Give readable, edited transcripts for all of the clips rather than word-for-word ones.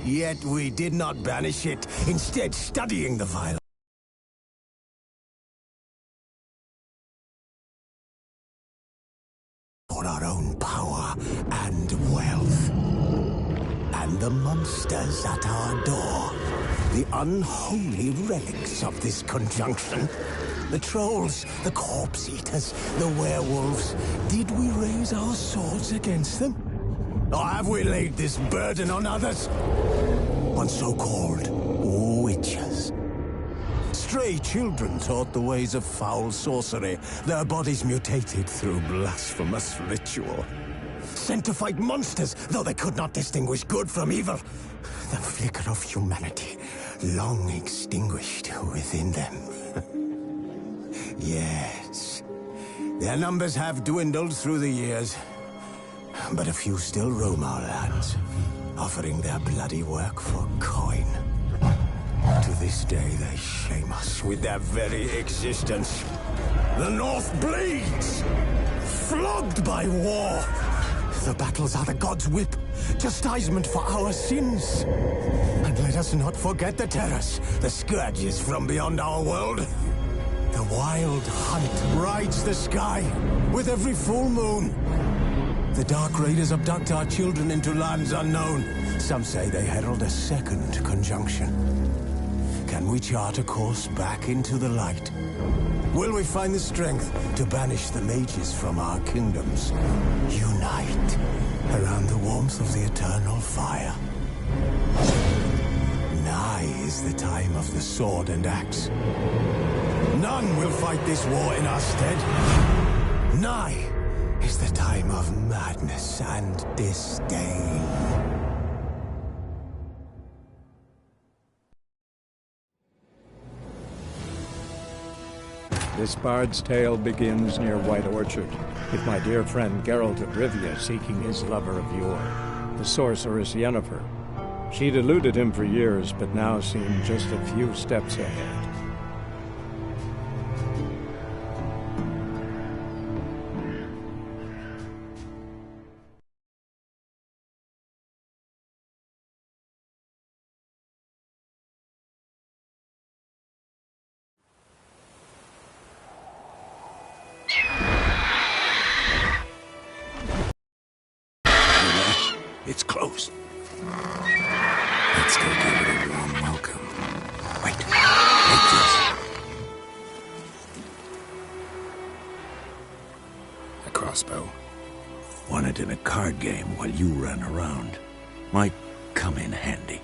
Yet we did not banish it, instead studying the violence. For our own power and wealth. And the monsters at our door. The unholy relics of this conjunction. The trolls, the corpse-eaters, the werewolves. Did we raise our swords against them? Or have we laid this burden on others? On so-called witches. Stray children taught the ways of foul sorcery, their bodies mutated through blasphemous ritual. Sent to fight monsters, though they could not distinguish good from evil. The flicker of humanity, long extinguished within them. Yes, their numbers have dwindled through the years, but a few still roam our lands, offering their bloody work for coin. To this day, they shame us with their very existence. The North bleeds, flogged by war. The battles are the gods' whip, chastisement for our sins. And let us not forget the terrors, the scourges from beyond our world. The wild hunt rides the sky with every full moon. The Dark Raiders abduct our children into lands unknown. Some say they herald a second conjunction. Can we chart a course back into the light? Will we find the strength to banish the mages from our kingdoms? Unite around the warmth of the eternal fire. Nigh is the time of the sword and axe. None will fight this war in our stead. Nigh is the time of madness and disdain. This bard's tale begins near White Orchard, with my dear friend Geralt of Rivia seeking his lover of yore, the sorceress Yennefer. She'd eluded him for years, but now seemed just a few steps ahead. It's close. Let's go give it a warm welcome. Wait, take this. A crossbow. Won it in a card game while you ran around. Might come in handy.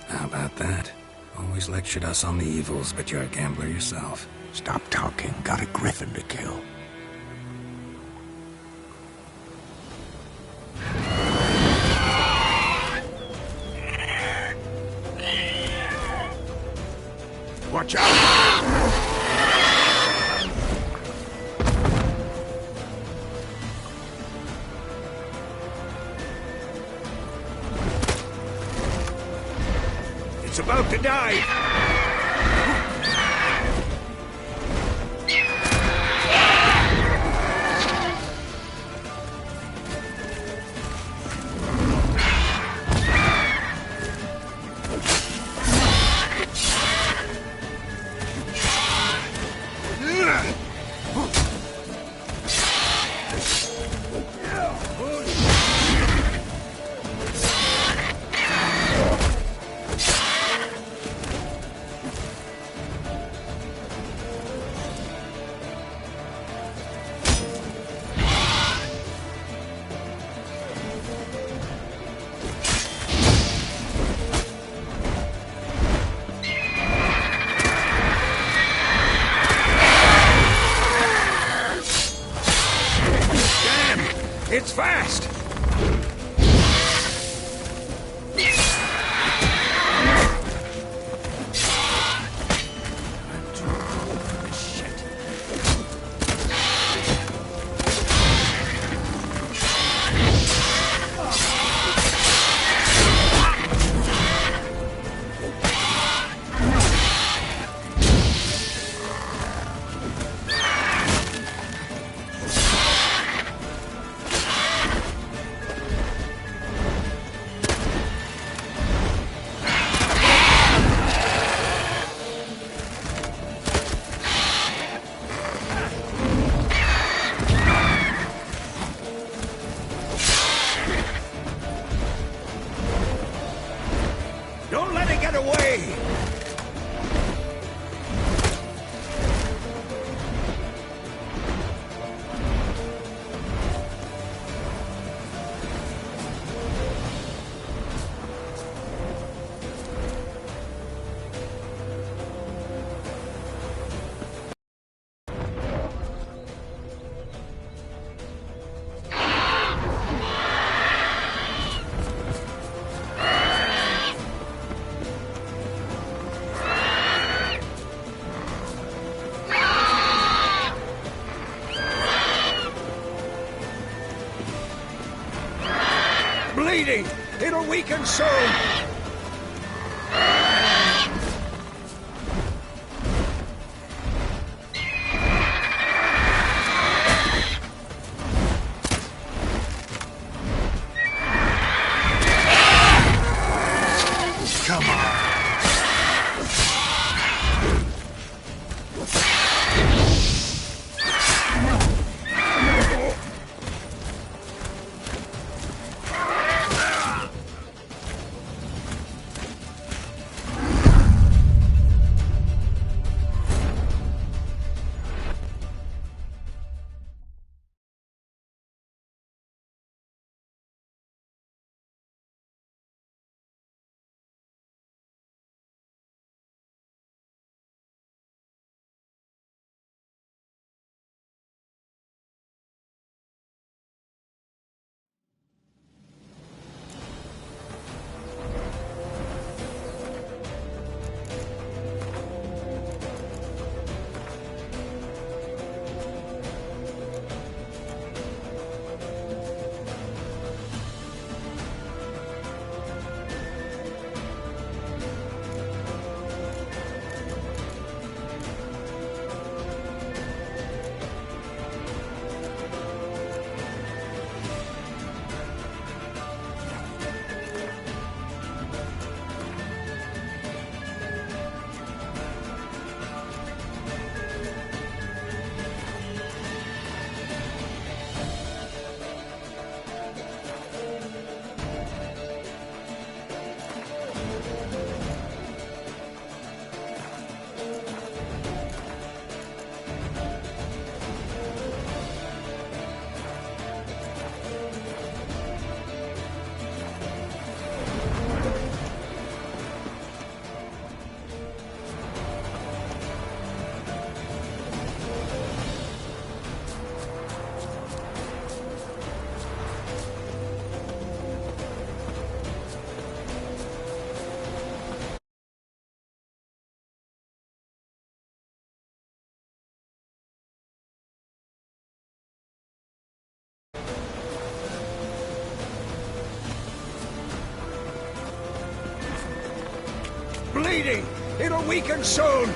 How about that? Always lectured us on the evils, but you're a gambler yourself. Stop talking. Got a griffin to kill. Watch out! It's about to die! It's fast! Bleeding! It'll weaken soon! Come on. Bleeding! It'll weaken soon!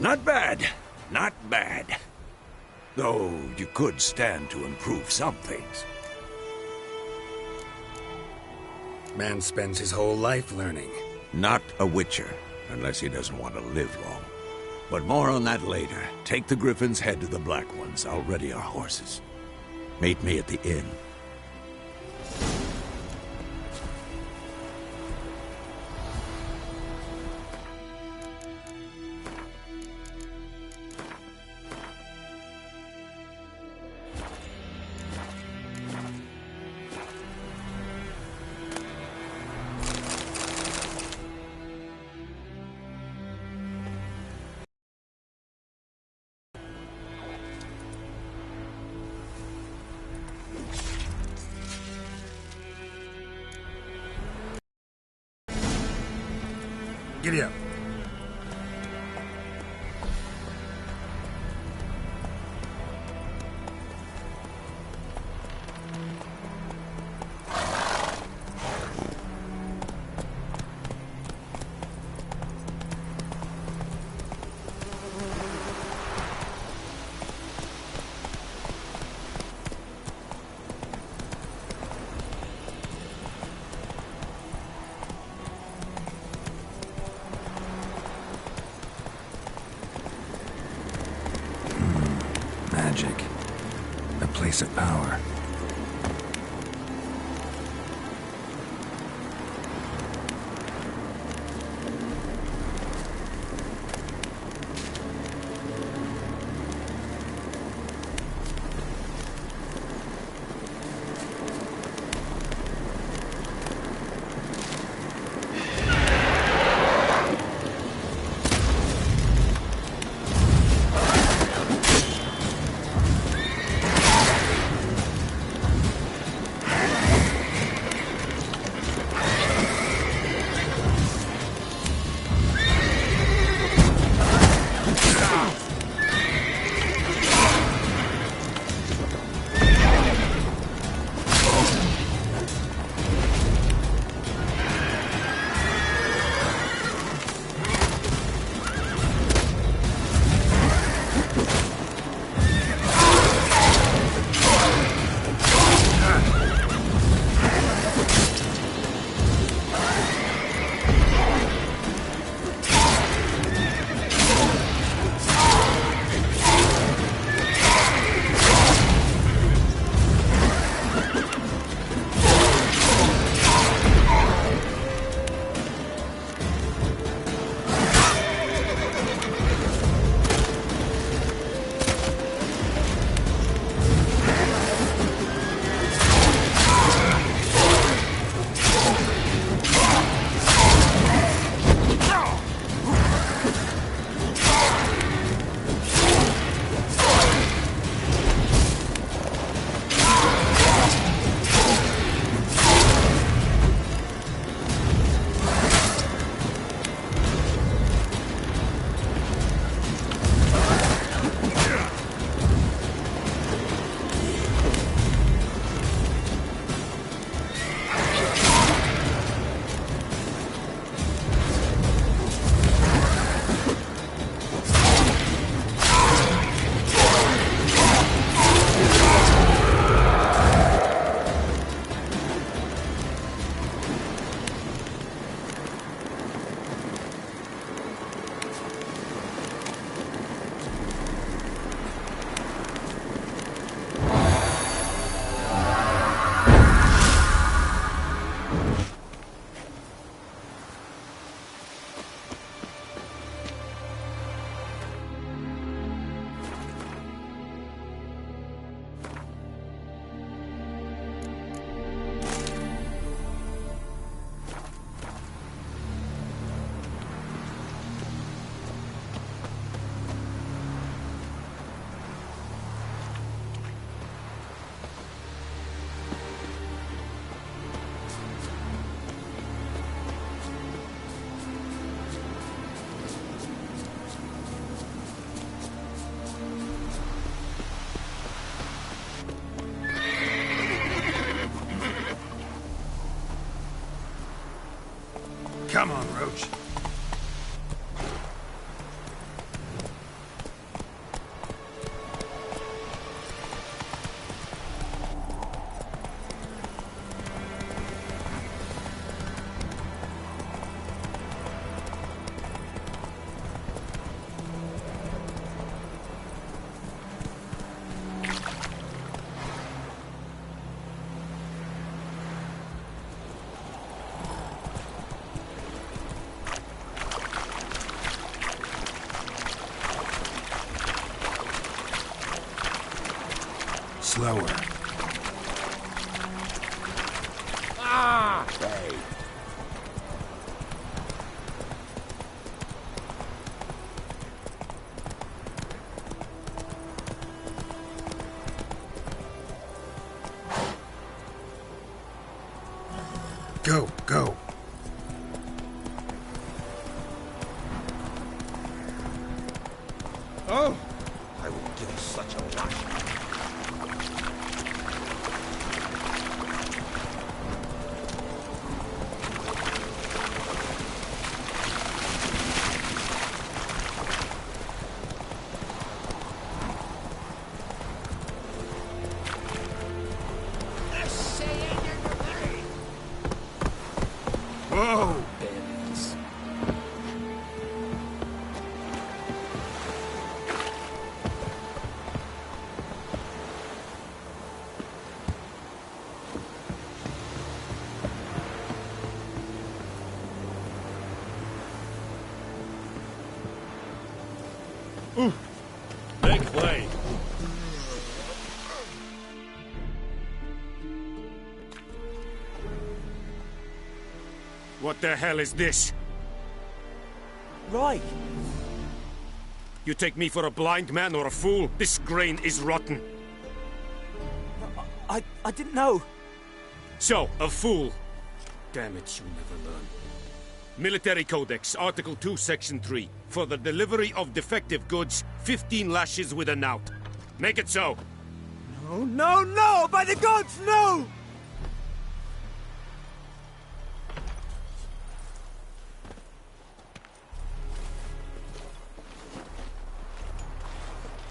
Not bad. Not bad. Though you could stand to improve some things. Man spends his whole life learning. Not a Witcher, unless he doesn't want to live long. But more on that later. Take the Griffin's head to the Black Ones. I'll ready our horses. Meet me at the inn. Giddy up. Magic. A place of power. Come on, Roach. Slower. Ah! Hey. Go, go. Oh! I will give you such a lash. Whoa! Make way. What the hell is this? Right. You take me for a blind man or a fool? This grain is rotten. I didn't know. So, a fool. Damn it, you never learn. Military Codex, Article 2, Section 3. For the delivery of defective goods, 15 lashes with a knout. Make it so. No, no, no! By the gods, no!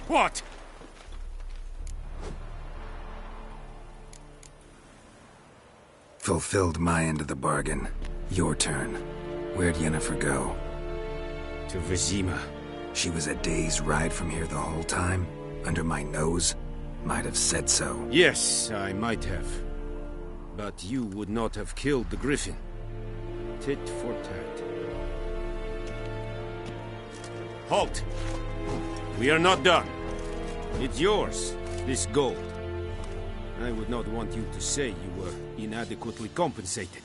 What? Fulfilled my end of the bargain. Your turn. Where'd Yennefer go? To Vizima. She was a day's ride from here the whole time? Under my nose? Might have said so. Yes, I might have. But you would not have killed the griffin. Tit for tat. Halt! We are not done. It's yours, this gold. I would not want you to say you were inadequately compensated.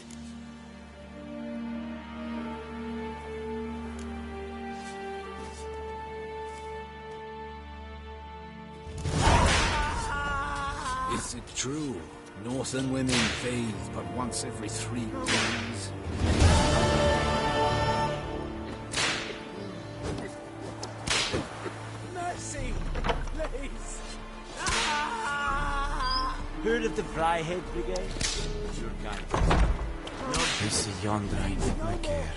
Is it true? Northern women bathe but once every 3 days. Mercy! Please! Heard of the Fryhead Brigade? Your kind. No, this is yonder ain't my care.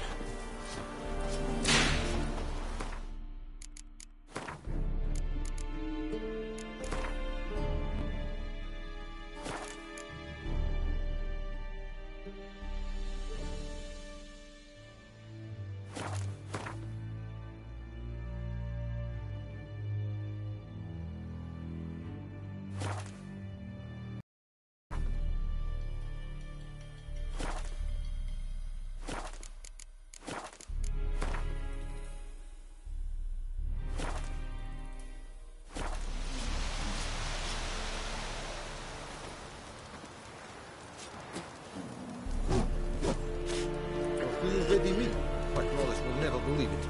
Already me. My Wallace will never believe it.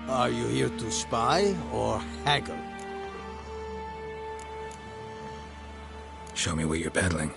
Are you here to spy or haggle? Show me what you're peddling.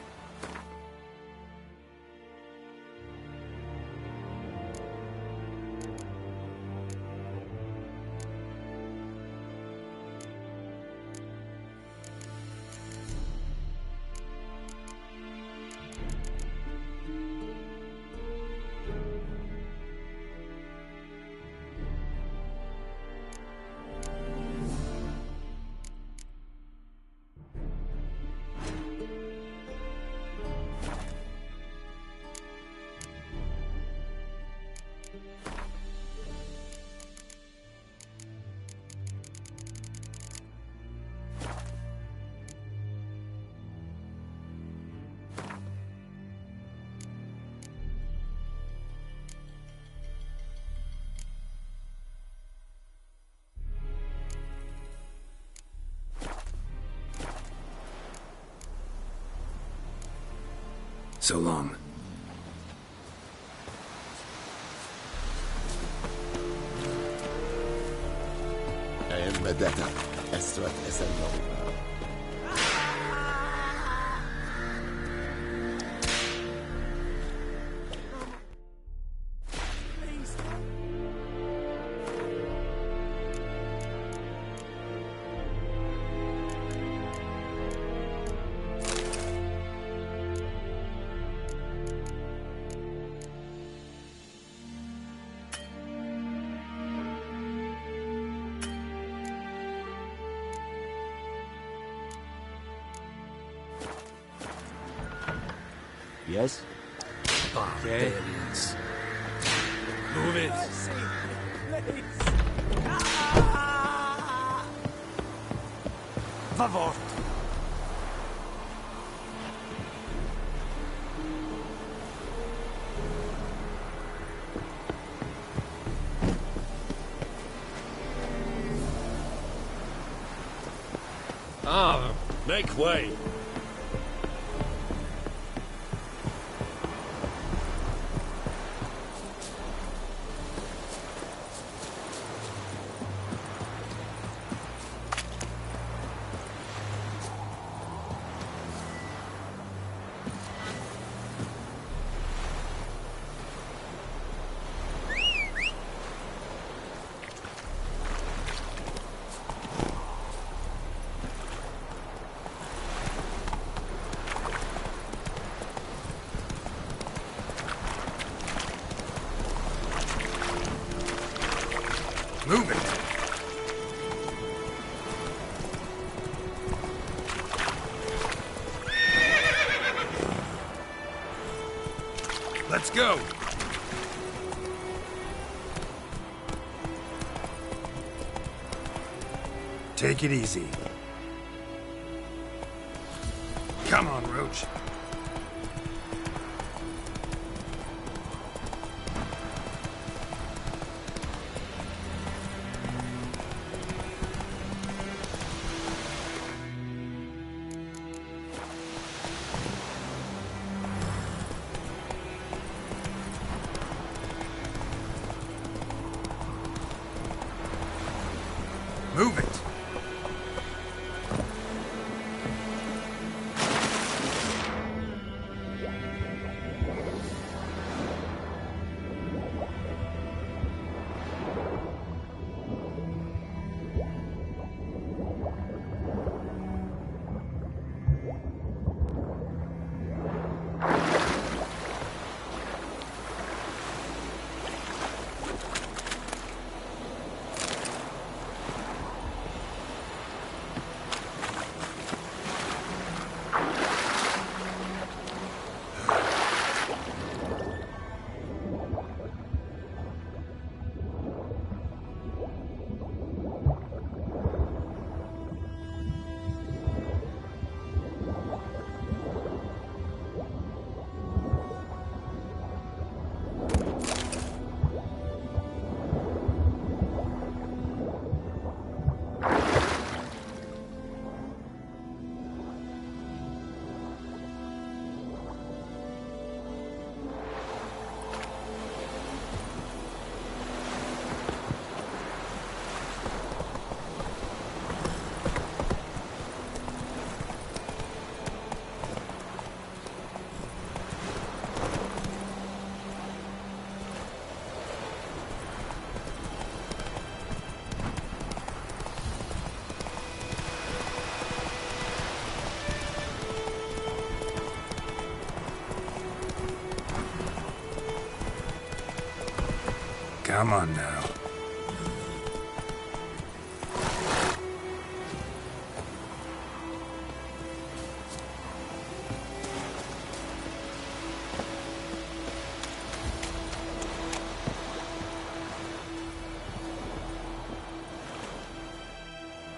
So long. Elmedeta, ezt vett eszembe. Yes? Barbarians. Move it! Favor! Ah, make way! Move it! Let's go! Take it easy. Come on, Roach. Move it! Come on now.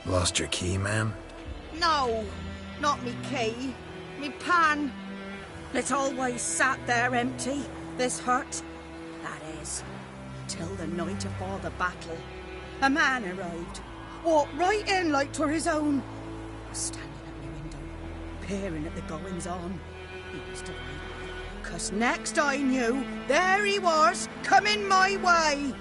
Lost your key, ma'am? No, not me key. Me pan. It always sat there empty, this hut. That is, till the night afore the battle. A man arrived, walked right in like 'twere his own. Was standing at my window, peering at the goings-on. He was divine. 'Cause next I knew, there he was, coming my way.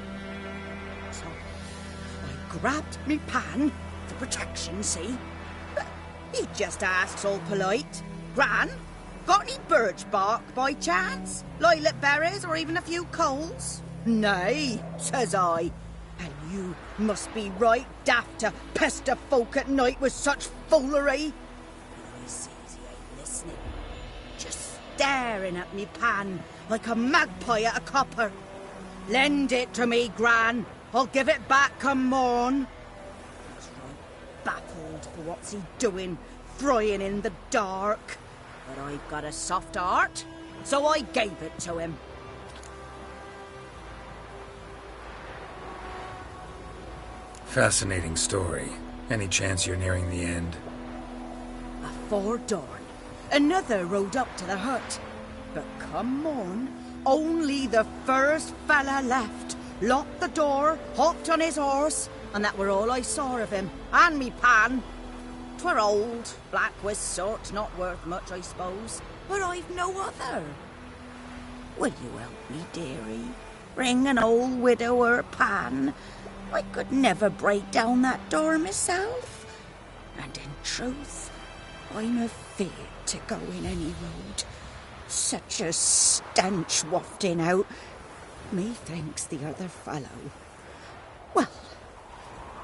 So I grabbed me pan for protection, see? But he just asks all polite, Gran, got any birch bark by chance? Lilac berries or even a few coals? Nay, says I. And you must be right daft to pester folk at night with such foolery. But I sees he ain't listening. Just staring at me pan like a magpie at a copper. Lend it to me, Gran. I'll give it back come morn. He's right baffled for what's he doing, frying in the dark. But I've got a soft heart, so I gave it to him. Fascinating story. Any chance you're nearing the end? Afore dawn, another rode up to the hut. But come morn, only the first fella left. Locked the door, hopped on his horse, and that were all I saw of him, and me pan. 'Twere old, black with sort, not worth much, I suppose, but I've no other. Will you help me, dearie? Bring an old widower pan. I could never break down that door myself. And in truth, I'm afeard to go in any road. Such a stench wafting out. Methinks the other fellow, well,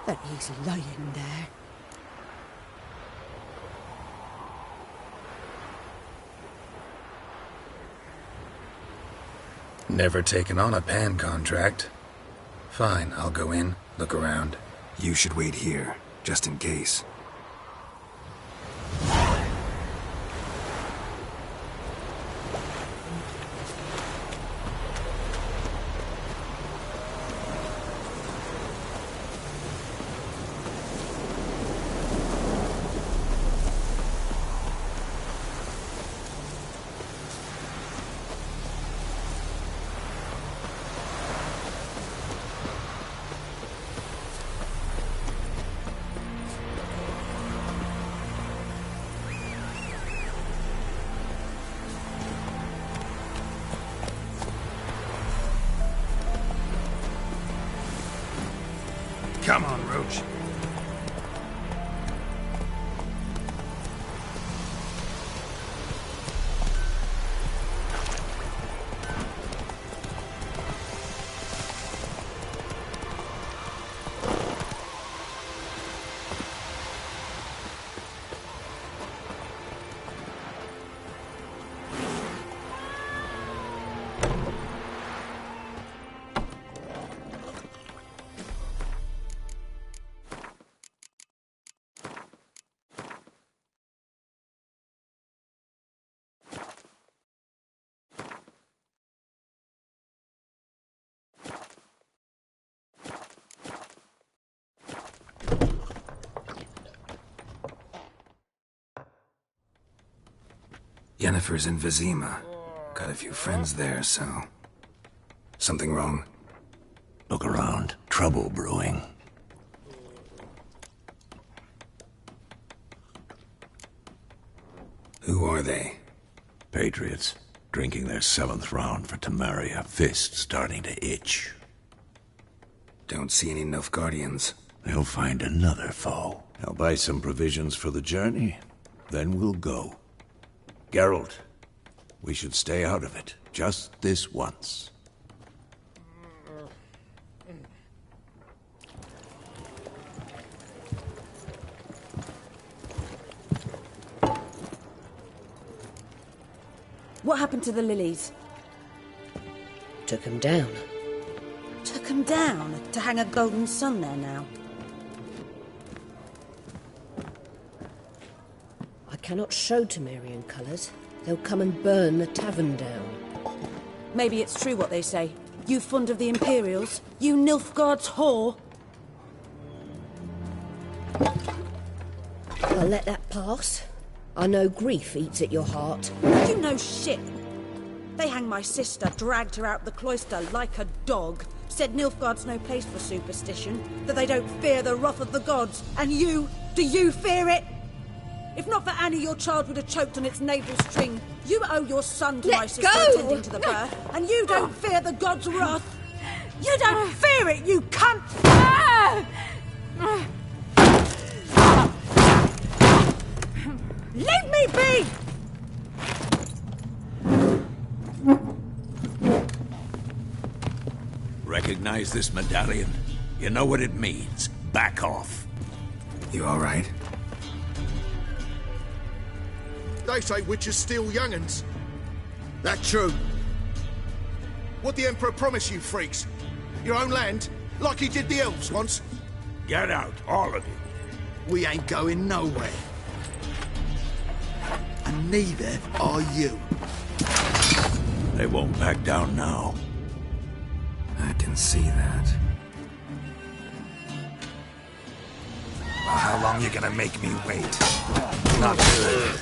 that he's lying there. Never taken on a pan contract. Fine, I'll go in, look around. You should wait here, just in case. Come on, Roach. Yennefer's in Vizima. Got a few friends there, so... Something wrong? Look around. Trouble brewing. Who are they? Patriots. Drinking their 7th round for Temeria. Fist starting to itch. Don't see any Nilfgaardians. They'll find another foe. I'll buy some provisions for the journey. Then we'll go. Geralt, we should stay out of it. Just this once. What happened to the lilies? Took them down. Took them down? To hang a golden sun there now? I cannot show Temerian colours. They'll come and burn the tavern down. Maybe it's true what they say. You fond of the Imperials? You Nilfgaard's whore? I'll let that pass. I know grief eats at your heart. You know shit. They hanged my sister, dragged her out the cloister like a dog. Said Nilfgaard's no place for superstition, that they don't fear the wrath of the gods. And you, do you fear it? If not for Annie, your child would have choked on its navel string. You owe your son to Let my sister go! attending to the birth, and you don't fear the god's wrath. You don't fear it, you cunt! Leave me be! Recognize this medallion? You know what it means. Back off. You all right? They say witches steal young'uns. That true? What the Emperor promised you, freaks? Your own land? Like he did the elves once? Get out, all of you. We ain't going nowhere. And neither are you. They won't back down now. I can see that. Well, how long you gonna make me wait? Not good.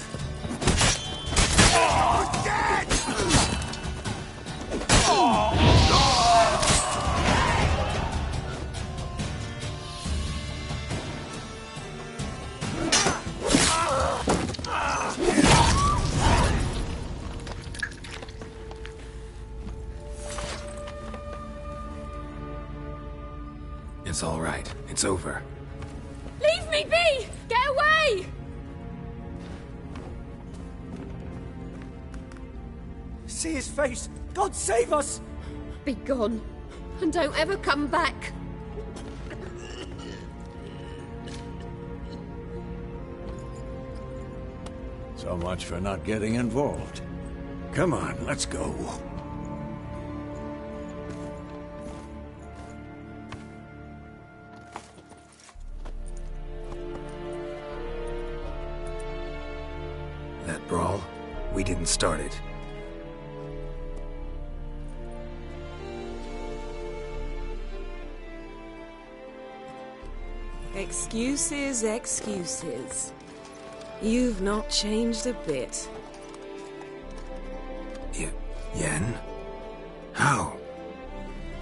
It's all right. It's over. Leave me be! Get away! See his face! God save us! Be gone, and don't ever come back. So much for not getting involved. Come on, let's go. That brawl, we didn't start it. Excuses, excuses. You've not changed a bit. Yen? How?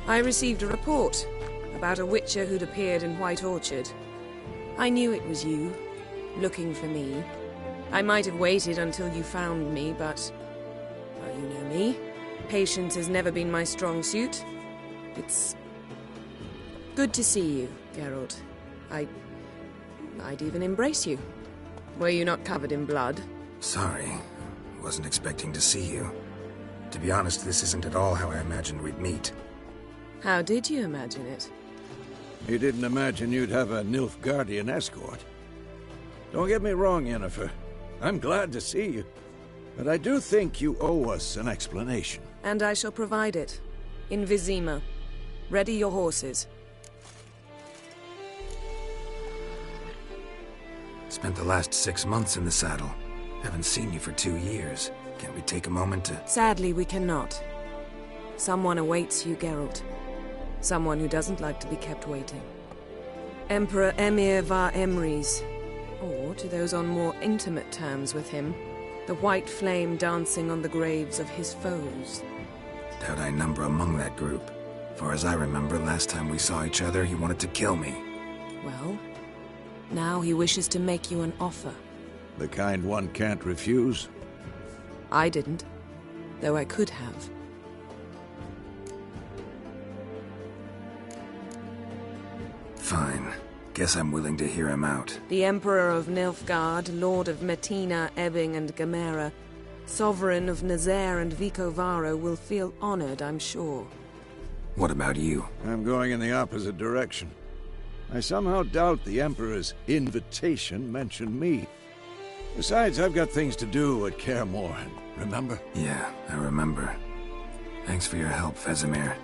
I received a report about a witcher who'd appeared in White Orchard. I knew it was you, looking for me. I might have waited until you found me, but... well, you know me. Patience has never been my strong suit. It's... good to see you, Geralt. I'd even embrace you. Were you not covered in blood? Sorry. Wasn't expecting to see you. To be honest, this isn't at all how I imagined we'd meet. How did you imagine it? You didn't imagine you'd have a Nilfgaardian escort. Don't get me wrong, Yennefer. I'm glad to see you. But I do think you owe us an explanation. And I shall provide it. In Vizima. Ready your horses. Spent the last 6 months in the saddle. Haven't seen you for 2 years. Can't we take a moment to... Sadly, we cannot. Someone awaits you, Geralt. Someone who doesn't like to be kept waiting. Emperor Emir var Emrys. Or, to those on more intimate terms with him, the white flame dancing on the graves of his foes. Doubt I number among that group. Far as I remember, last time we saw each other, he wanted to kill me. Well, now he wishes to make you an offer. The kind one can't refuse? I didn't, though I could have. Fine. Guess I'm willing to hear him out. The Emperor of Nilfgaard, Lord of Metina, Ebbing and Gamera, Sovereign of Nazaire and Vicovaro will feel honored, I'm sure. What about you? I'm going in the opposite direction. I somehow doubt the Emperor's invitation mentioned me. Besides, I've got things to do at Kaer Morhen, remember? Yeah, I remember. Thanks for your help, Vesemir.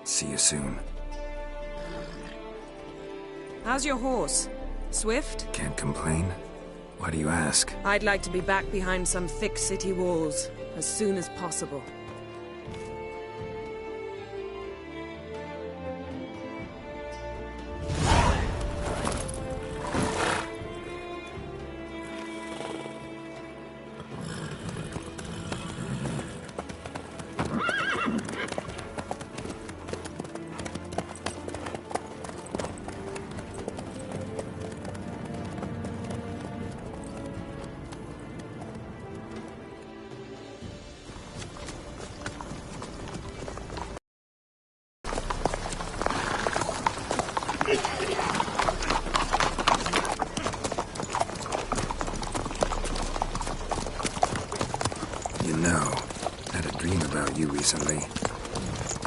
See you soon. How's your horse? Swift? Can't complain. Why do you ask? I'd like to be back behind some thick city walls, as soon as possible. know. Had a dream about you recently.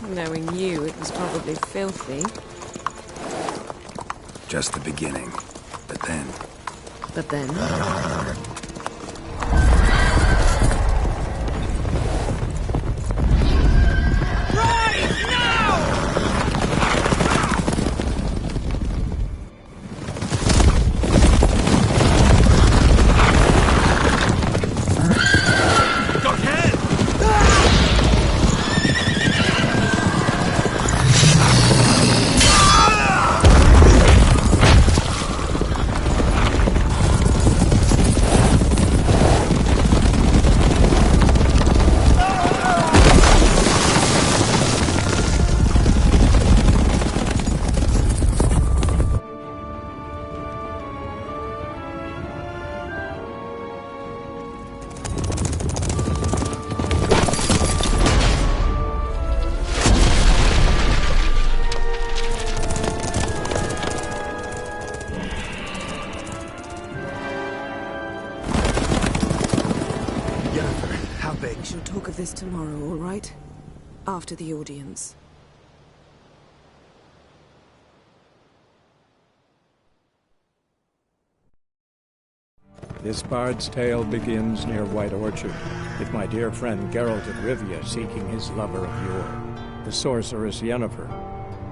Knowing you, it was probably filthy. Just the beginning. But then... But then? This tomorrow, all right? After the audience. This bard's tale begins near White Orchard, with my dear friend Geralt of Rivia seeking his lover of yore, the sorceress Yennefer.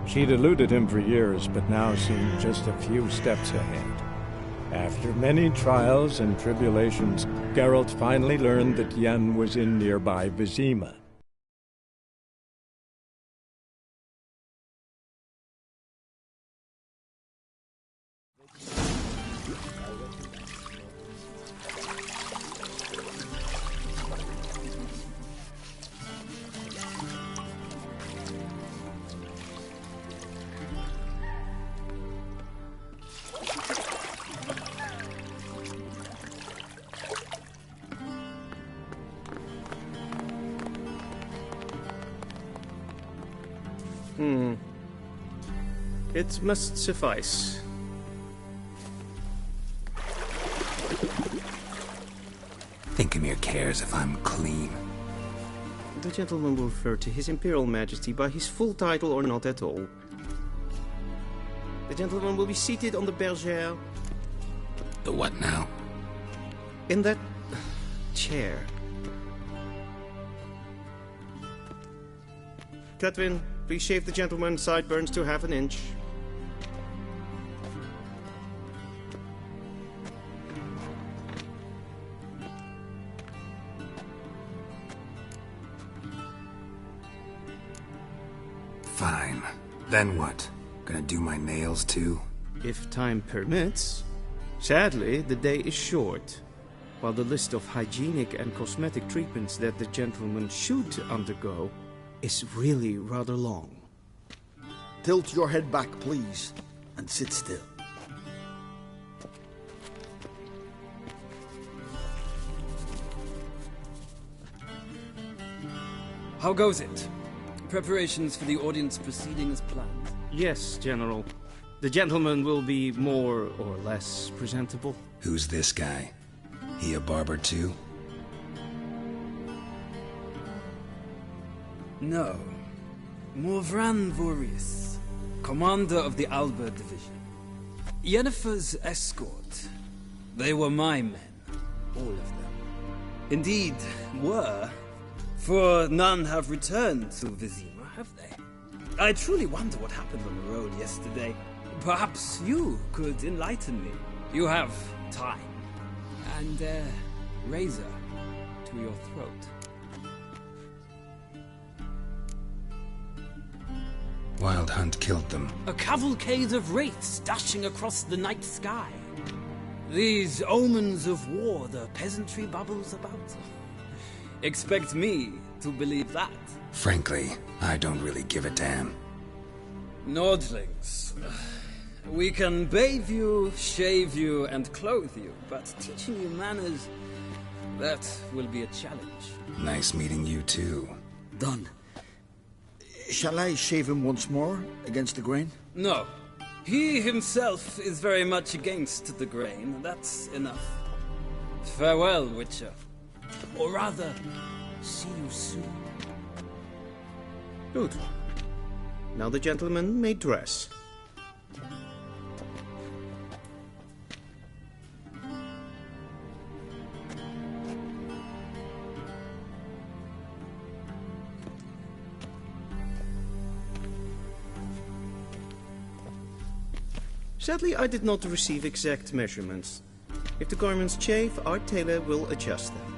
She'd eluded him for years, but now seemed just a few steps ahead. After many trials and tribulations, Geralt finally learned that Yen was in nearby Vizima. It must suffice. Thinkemere cares if I'm clean. The gentleman will refer to His Imperial Majesty by his full title or not at all. The gentleman will be seated on the bergère. The what now? In that chair. Catwin, please shave the gentleman's sideburns to half an inch. Fine. Then what? Gonna do my nails too? If time permits. Sadly, the day is short. While the list of hygienic and cosmetic treatments that the gentleman should undergo is really rather long. Tilt your head back, please, and sit still. How goes it? Preparations for the audience proceeding as planned? Yes, General. The gentleman will be more or less presentable. Who's this guy? He a barber too? No. Morvran Vorius, commander of the Alba Division. Yennefer's escort. They were my men. All of them. Indeed, were. For none have returned to Vizima, have they? I truly wonder what happened on the road yesterday. Perhaps you could enlighten me. You have time. And a razor to your throat. Wild Hunt killed them. A cavalcade of wraiths dashing across the night sky. These omens of war the peasantry bubbles about. Expect me to believe that? Frankly, I don't really give a damn. Nordlings. We can bathe you, shave you, and clothe you, but teaching you manners, that will be a challenge. Nice meeting you too. Done. Shall I shave him once more, against the grain? No. He himself is very much against the grain, that's enough. Farewell, Witcher. Or rather, See you soon. Good. Now the gentleman may dress. Sadly, I did not receive exact measurements. If the garments chafe, our tailor will adjust them.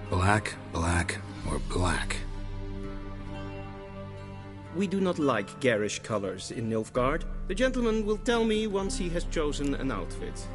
Black, black, or black? We do not like garish colors in Nilfgaard. The gentleman will tell me once he has chosen an outfit.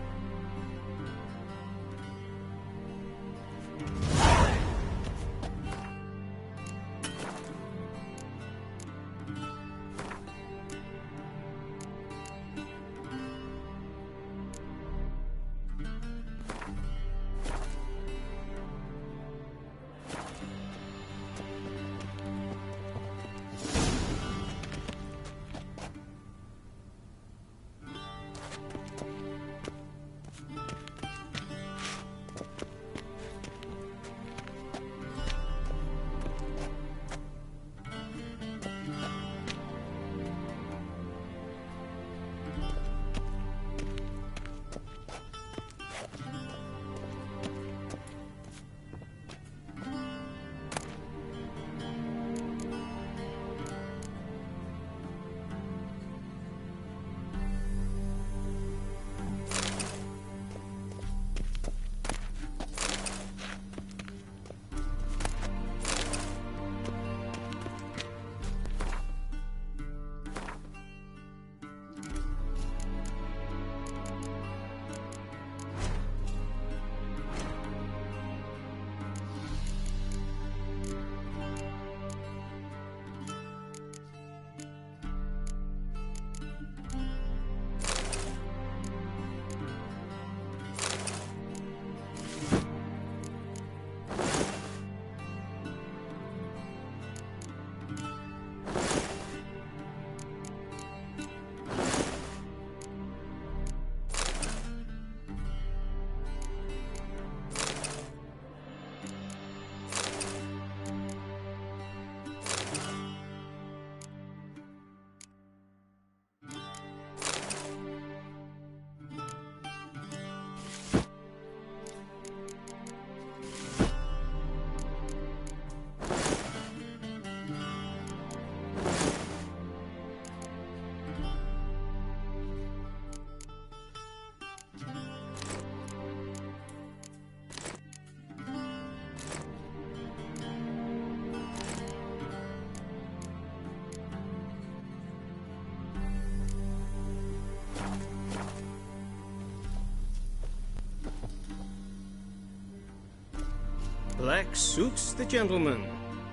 Black suits the gentleman.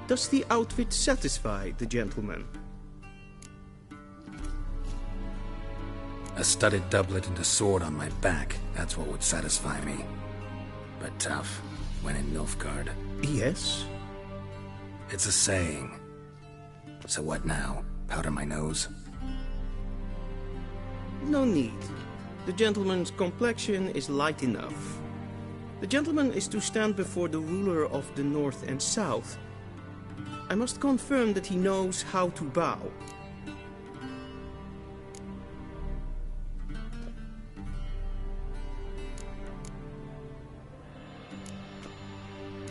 Does the outfit satisfy the gentleman? A studded doublet and a sword on my back, that's what would satisfy me. But tough, when in Nilfgaard. Yes? It's a saying. So what now? Powder my nose? No need. The gentleman's complexion is light enough. The gentleman is to stand before the ruler of the North and South. I must confirm that he knows how to bow.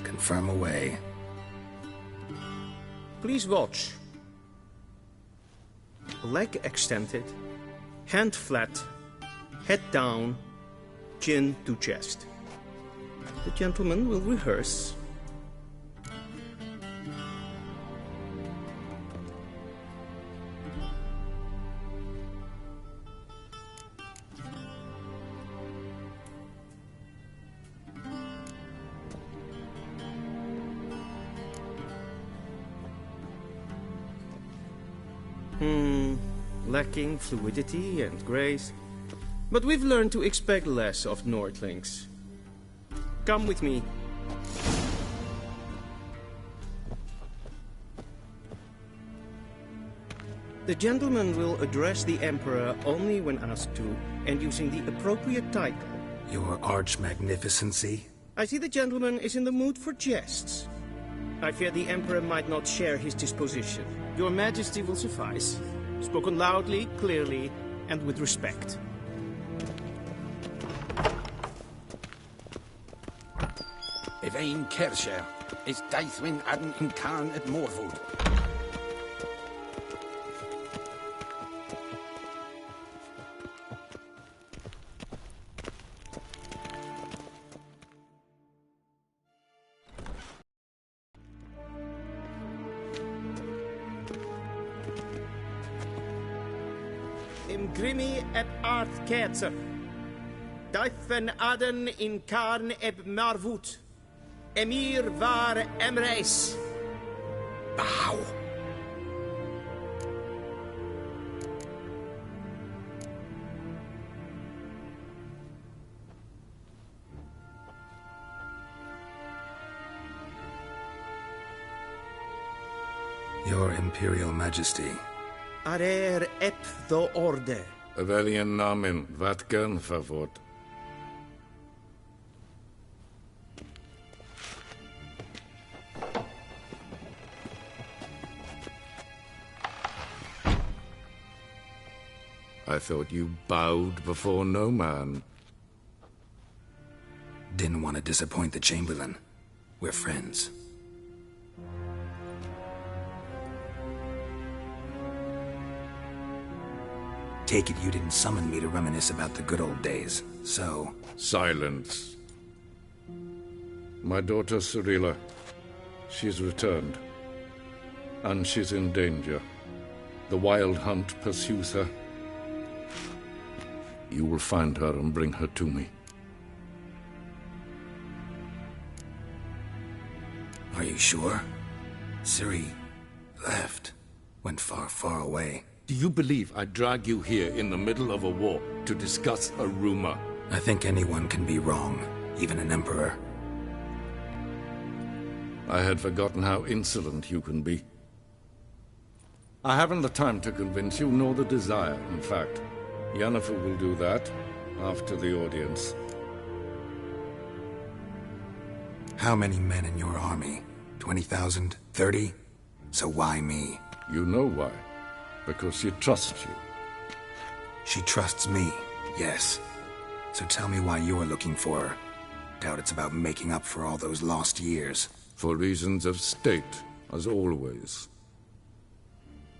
Confirm away. Please watch. Leg extended, hand flat, head down, chin to chest. The gentleman will rehearse. Lacking fluidity and grace. But we've learned to expect less of Nordlings. Come with me. The gentleman will address the Emperor only when asked to, and using the appropriate title. Your Arch-Magnificency? I see the gentleman is in the mood for jests. I fear the Emperor might not share his disposition. Your Majesty will suffice. Spoken loudly, clearly, and with respect. Evain Kersher is Daithwin Adden in Karn at Morwood. Imgrimi eb art Kerzer. Daithwen Adden in Karn eb Marwood. Emir var Emreis. Bow. Your Imperial Majesty. Arer ep the orde. Weljen namen, wat gern favort. I thought you bowed before no man. Didn't want to disappoint the Chamberlain. We're friends. Take it you didn't summon me to reminisce about the good old days, so... Silence. My daughter Cyrilla, she's returned. And she's in danger. The Wild Hunt pursues her. You will find her and bring her to me. Are you sure? Ciri left. Went far, far away. Do you believe I'd drag you here in the middle of a war to discuss a rumor? I think anyone can be wrong, even an emperor. I had forgotten how insolent you can be. I haven't the time to convince you, nor the desire, in fact. Yennefer will do that after the audience. How many men in your army? 20,000? 30? So why me? You know why. Because she trusts you. She trusts me, yes. So tell me why you're looking for her. Doubt it's about making up for all those lost years. For reasons of state, as always.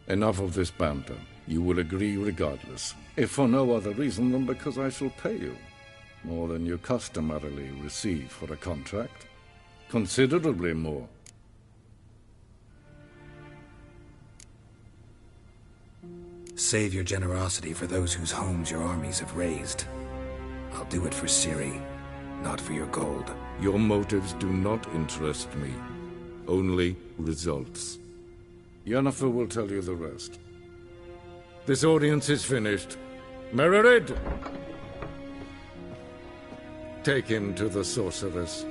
Enough of this banter. You will agree regardless, if for no other reason than because I shall pay you more than you customarily receive for a contract. Considerably more. Save your generosity for those whose homes your armies have razed. I'll do it for Ciri, not for your gold. Your motives do not interest me. Only results. Yennefer will tell you the rest. This audience is finished. Mererid! Take him to the sorceress.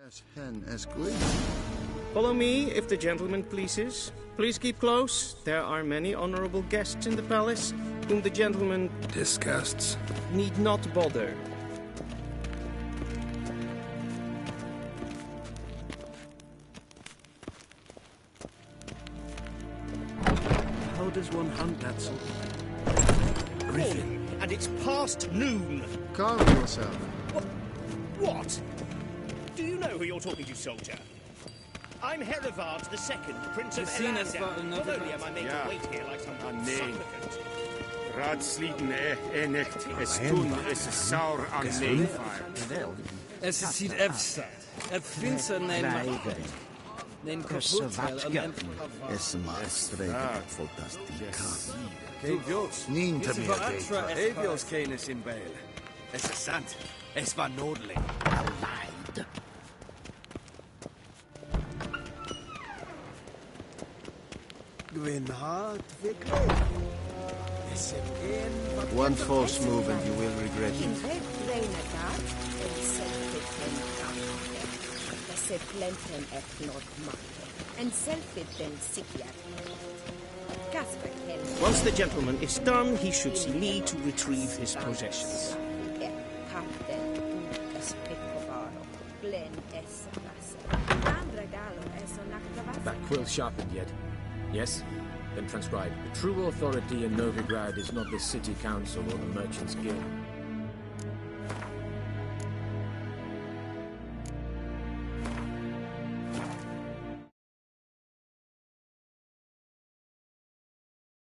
As hen as green. Follow me, if the gentleman pleases. Please keep close. There are many honorable guests in the palace, whom the gentleman... disgusts. ...need not bother. How does one hunt that sort? Griffin. And it's past noon. Calm yourself. What? Do you know who you're talking to, soldier? I'm Herivard II, Prince of Elander. Not only am I made to wait here like some supplicant. Raadsliden echt es tun, es is saur aan neefvaart. Es ziet efsa. Het vindt neem neem kapot en Es maastregen fantastisch. Evios. Niente meer tegen. Evios kenes in Bale. Es is sant. Es war nodelijk. Alleid. Gwyn hart wirklich. One false move and you will regret it. Once the gentleman is done, he should see me to retrieve his possessions. That quill sharpened yet? Yes? Then transcribe. The true authority in Novigrad is not the city council or the merchants' guild.